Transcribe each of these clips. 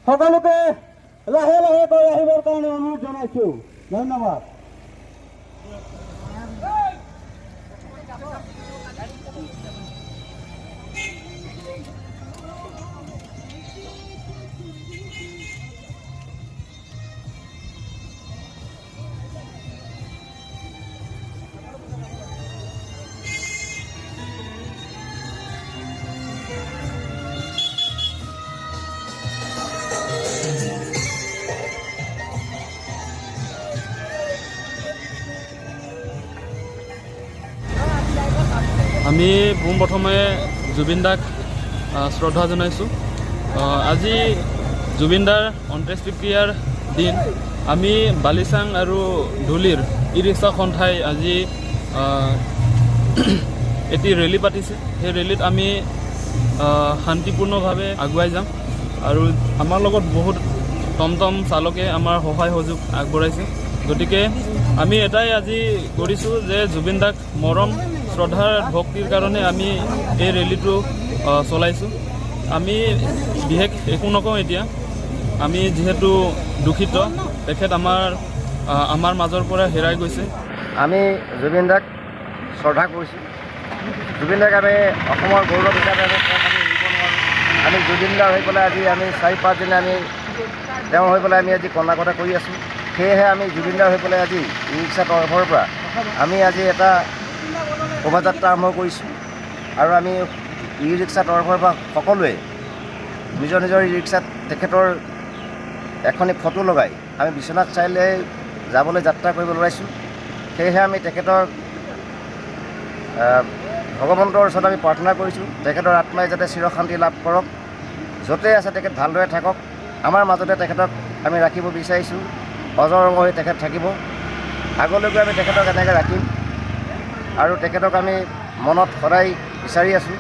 সকলোকে লাহে লাহে গৈ আহিবৰ কাৰণে অনুৰোধ জনাইছোঁ। ধন্যবাদ। আমি পোনপ্ৰথমে জুবিন দাক শ্ৰদ্ধা জনাইছোঁ। আজি জুবিন দাৰ অন্ত্যেষ্টিক্ৰিয়াৰ দিন। আমি বালিচাং আৰু ধুলিৰ ই ৰিক্সা সন্থাই আজি এটি ৰেলী পাতিছে। সেই ৰেলীত আমি শান্তিপূৰ্ণভাৱে আগুৱাই যাম আৰু আমাৰ লগত বহুত টমটম চালকে আমাৰ সহায় সহযোগ আগবঢ়াইছে। গতিকে আমি এটাই আজি কৰিছোঁ যে জুবিন দাক মৰম শ্ৰদ্ধাৰ ভক্তিৰ কাৰণে আমি এই ৰেলীটো চলাইছোঁ। আমি বিশেষ একো নকওঁ এতিয়া। আমি যিহেতু দুখিত, তেখেত আমাৰ মাজৰ পৰা হেৰাই গৈছে। আমি জুবিন দাক শ্ৰদ্ধা কৰিছোঁ। জুবিন দাক আমি অসমৰ গৌৰৱ হিচাপে আমি এৰিব নোৱাৰোঁ। আমি জুবিন দাৰ হৈ পেলাই আজি আমি 4-5 দিন আমি তেওঁৰ হৈ পেলাই আমি আজি কন্দা-কটা কৰি আছোঁ। সেয়েহে আমি জুবিন দাৰ হৈ পেলাই আজি ই ৰিক্সা তৰফৰ পৰা আমি আজি এটা শোভাযাত্ৰা আৰম্ভ কৰিছোঁ আৰু আমি ই ৰিক্সা তৰফৰ পৰা সকলোৱে নিজৰ নিজৰ ই ৰিক্সাত তেখেতৰ এখনি ফটো লগাই আমি বিশ্বনাথ চাৰিআলি যাবলৈ যাত্ৰা কৰিব ওলাইছোঁ। সেয়েহে আমি তেখেতৰ ভগৱন্তৰ ওচৰত আমি প্ৰাৰ্থনা কৰিছোঁ, তেখেতৰ আত্মাই যাতে চিৰশান্তি লাভ কৰক, য'তে আছে তেখেত ভালদৰে থাকক। আমাৰ মাজতে তেখেতক আমি ৰাখিব বিচাৰিছোঁ। অজৰ হৈ তেখেত থাকিব। আগলৈকে আমি তেখেতক এনেকৈ ৰাখিম আৰু তেখেতক আমি মনত সদায় বিচাৰি আছোঁ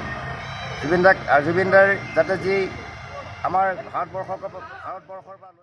জুবিন দাক। আৰু জুবিন দাৰ যাতে যি আমাৰ ভাৰতবৰ্ষৰ পৰা